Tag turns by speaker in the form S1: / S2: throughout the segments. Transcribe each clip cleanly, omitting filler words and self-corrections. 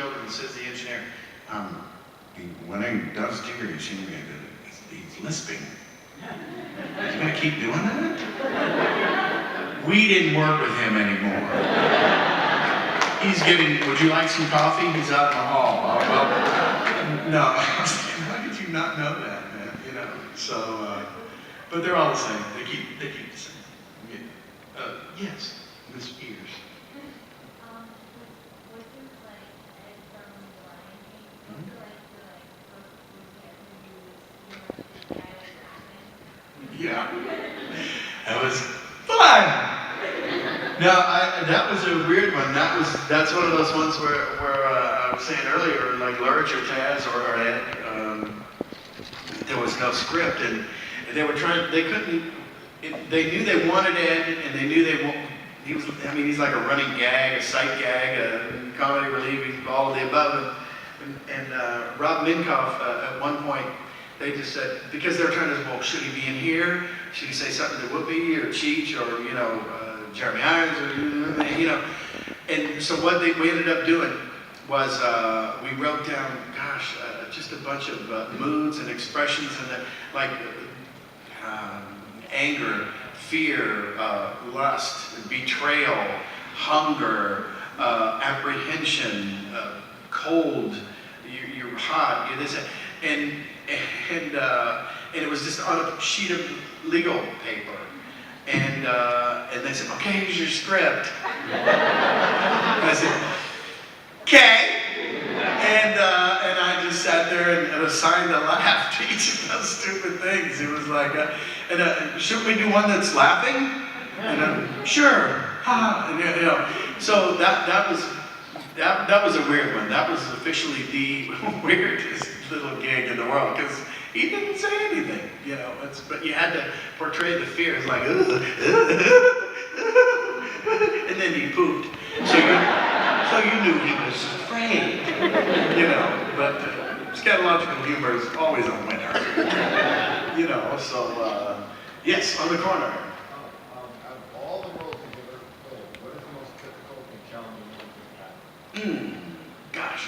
S1: over and says to the engineer, when I does Tinker, he's lisping. He's going to keep doing that? We didn't work with him anymore. He's giving, would you like some coffee? He's out in the hall. Well, no, I was thinking, how did you not know that, man? You know, so, but they're all the same. They keep the same. Yes, Miss Spears. Yeah, that was fun. Now, that was a weird one. That's one of those ones where I was saying earlier, like Lurch or Taz or Ed, there was no script, and they were trying. They couldn't. They knew they wanted Ed, and they knew he was. I mean, he's like a running gag, a sight gag, a comedy relief, all of the above. And Rob Minkoff at one point. They just said, because they were trying to, well, should he be in here? Should he say something to Whoopi or Cheech or, you know, Jeremy Irons or, you know. And so what we ended up doing was we wrote down, gosh, just a bunch of moods and expressions and like anger, fear, lust, betrayal, hunger, apprehension, cold, you're hot, you're this, and it was just on a sheet of legal paper, and they said, okay, here's your script. And I said, okay, and I just sat there and assigned a laugh to each of those stupid things. It was like, shouldn't we do one that's laughing? And sure, and, you know. So that was a weird one. That was officially the weirdest little gig in the world, because he didn't say anything, you know. But you had to portray the fear. It's like, and then he pooped. So you knew he was afraid, you know. But scatological humor is always a winner, you know. So yes, on the corner.
S2: Out of all the roles that you've ever played, what is the most difficult and challenging one you've had?
S1: Gosh,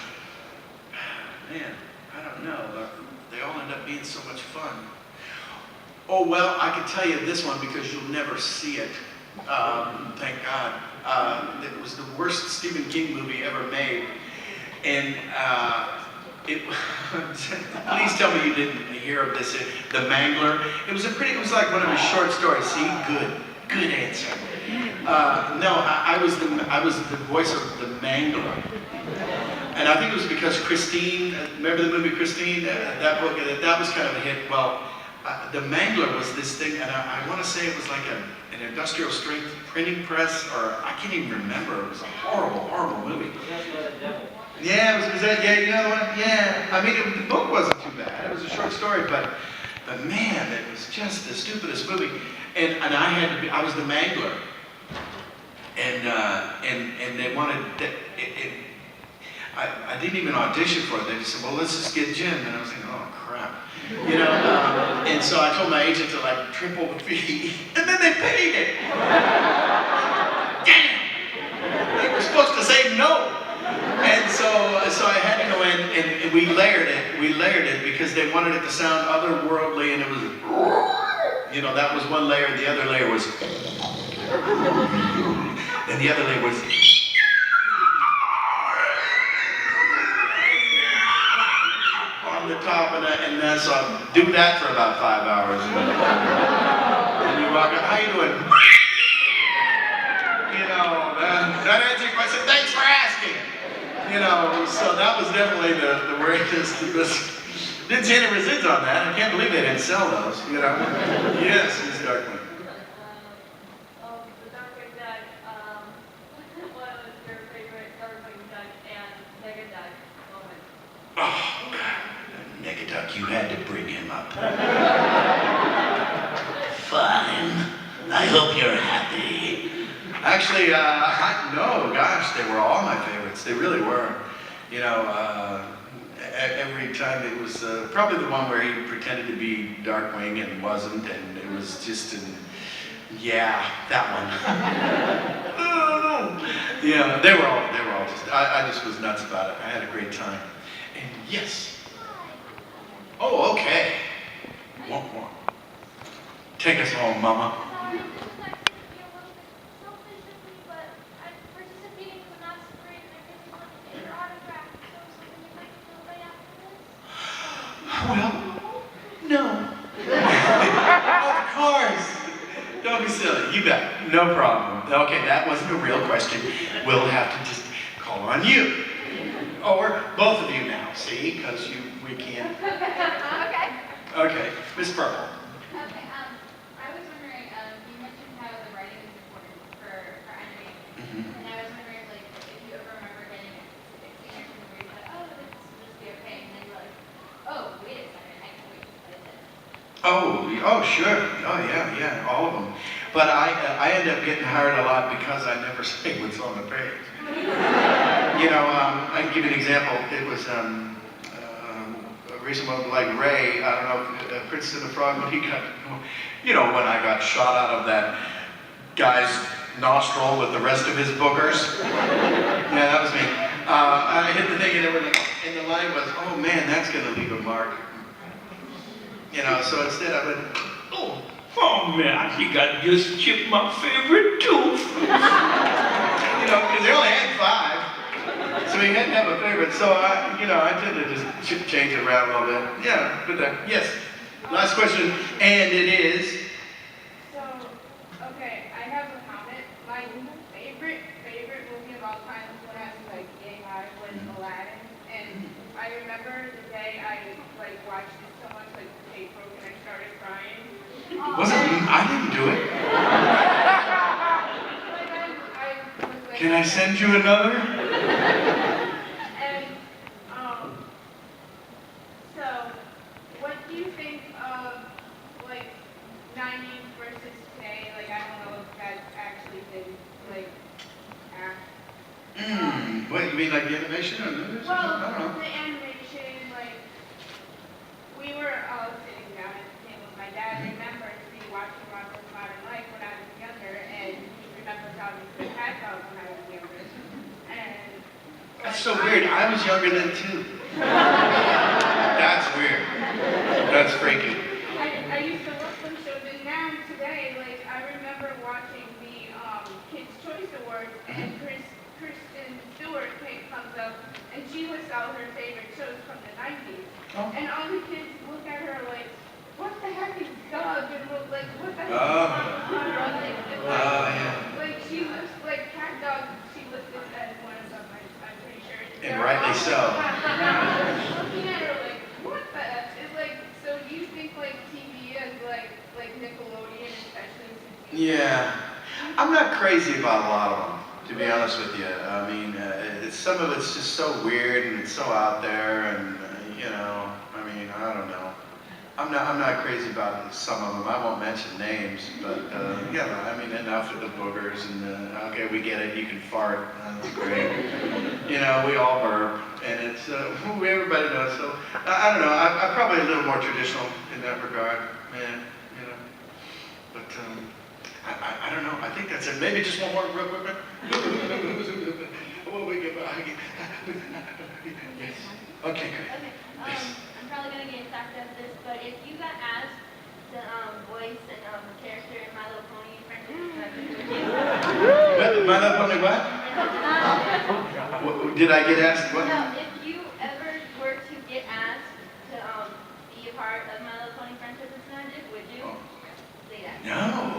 S1: man. I don't know. They all end up being so much fun. Oh, well, I can tell you this one because you'll never see it. Thank God. It was the worst Stephen King movie ever made. And please tell me you didn't hear of this. The Mangler. It was like one of his short stories. See, good answer. No, I was the voice of the Mangler. And I think it was because Christine, remember the movie Christine? That book, that was kind of a hit. Well, the Mangler was this thing, and I want to say it was like an industrial strength printing press, or I can't even remember. It was a horrible, horrible movie. Yeah, it was that, yeah, you know the one? Yeah. I mean, the book wasn't too bad. It was a short story, but man, it was just the stupidest movie. And I was the Mangler. And they wanted, I didn't even audition for it. They just said, well, let's just get Jim. And I was thinking, oh, crap. You know, and so I told my agent to like triple the fee. And then they paid it. Damn! They were supposed to say no. And so I had to go in and we layered it because they wanted it to sound otherworldly, and it was, you know, that was one layer, and the other layer was, and the other layer was, on the top, and so I do that for about 5 hours. And you walk up, how you doing? You know, that answering question, thanks for asking. You know, so that was definitely the weirdest. Didn't see any resids on that. I can't believe they didn't sell those, you know. Yes, Ms. Darkman.
S3: The Darkwing Duck, what was your favorite Darkwing Duck and Mega Duck moment?
S1: Oh, God. Negaduck, you had to bring him up. Fine. I hope you're happy. Actually, no, gosh, they were all my favorites. They really were. You know, every time it was probably the one where he pretended to be Darkwing and wasn't, and it was just yeah, that one. Yeah, they were all all just, I just was nuts about it. I had a great time. And yes. Oh, okay. One more. Take us home, Mama.
S4: Sorry, this is actually to be a little bit selfish of me, but I'm participating in the masquerade and I really want to get your autograph. So something you'd like to do right after this?
S1: Well, no. Of course. Don't be silly. You bet. No problem. Okay, that wasn't a real question. We'll have to just call on you. Or both of you now, see? Because we can't.
S4: Okay.
S1: Okay, Miss Purple.
S5: Okay, I was wondering, you mentioned how the writing is important for animation, and I was wondering, like, if you ever remember getting a specific scene where you thought, oh, this will just be okay, and then you're like, oh, wait a second, I can't wait to play this.
S1: Oh, sure. Oh, yeah, all of them. But I end up getting hired a lot because I never say what's on the page. You know, I can give you an example. It was a recent one like Ray, I don't know, Princess and the Frog, when he got, you know, when I got shot out of that guy's nostril with the rest of his boogers. Yeah, that was me. I hit the thing and and the line was, oh man, that's going to leave a mark. You know, so instead I went, oh man, he just chipped my favorite tooth. You know, because they only had 5. So he had to have a favorite. So I tend to just change it around a little bit. Yeah, but yes. Last question, and it is.
S6: So, okay, I have a comment. My favorite movie of all time when I was like high was Aladdin, and I remember the day I like watched it so much, like the tape broke and I started crying.
S1: I didn't do it. Can I send you another?
S6: And so, what do you think of like 90s versus today? Like I don't know if that's actually been like act.
S1: What, you mean like the animation or movies?
S6: Well,
S1: I don't know.
S6: the animation, like we were all sitting down at the table. My dad remembers me watching Rocko's Modern Life when I was younger, and he remembers how to cat dog when I was younger. And
S1: That's so weird. I was younger then too. That's weird. That's freaky.
S6: I used to love them shows, and now today, like I remember watching the Kids' Choice Awards, and Kristen Stewart comes up, and she lists all her favorite shows from the 90s, and all the kids look at her like, what the heck is Doug? And we're like, what the heck is
S1: yeah.
S6: Like she looks like Cat Dog. She listed as one of them. I'm pretty sure.
S1: And rightly so.
S6: Looking at her like, what the F? It's like, so do you think like TV is like Nickelodeon, especially since
S1: Yeah. I'm not crazy about a lot of them, to be honest with you. I mean, some of it's just so weird and it's so out there, and you know, I mean, I don't know. I'm not crazy about some of them. I won't mention names, but yeah, I mean, enough of the boogers and okay, we get it. You can fart. That's great. You know, we all burp, and it's everybody knows. So I don't know. I'm probably a little more traditional in that regard. Yeah, you know. But I don't know. I think that's it. Maybe just one more real quick. What we get? Yes. Okay, great.
S4: Okay, I'm probably gonna get sacked after this, but if you got asked to voice and character in My Little Pony Friendship,
S1: My Little Pony what? Did I get asked what?
S4: No, if you ever were to get asked to be a part of My Little Pony Friendship Representative, would you? Say that.
S1: No.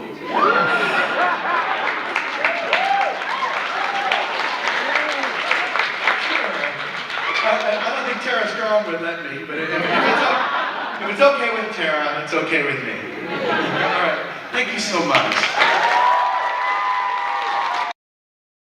S1: I don't think Tara Strong would let me, but if it's okay with Tara, it's okay with me. All right. Thank you so much.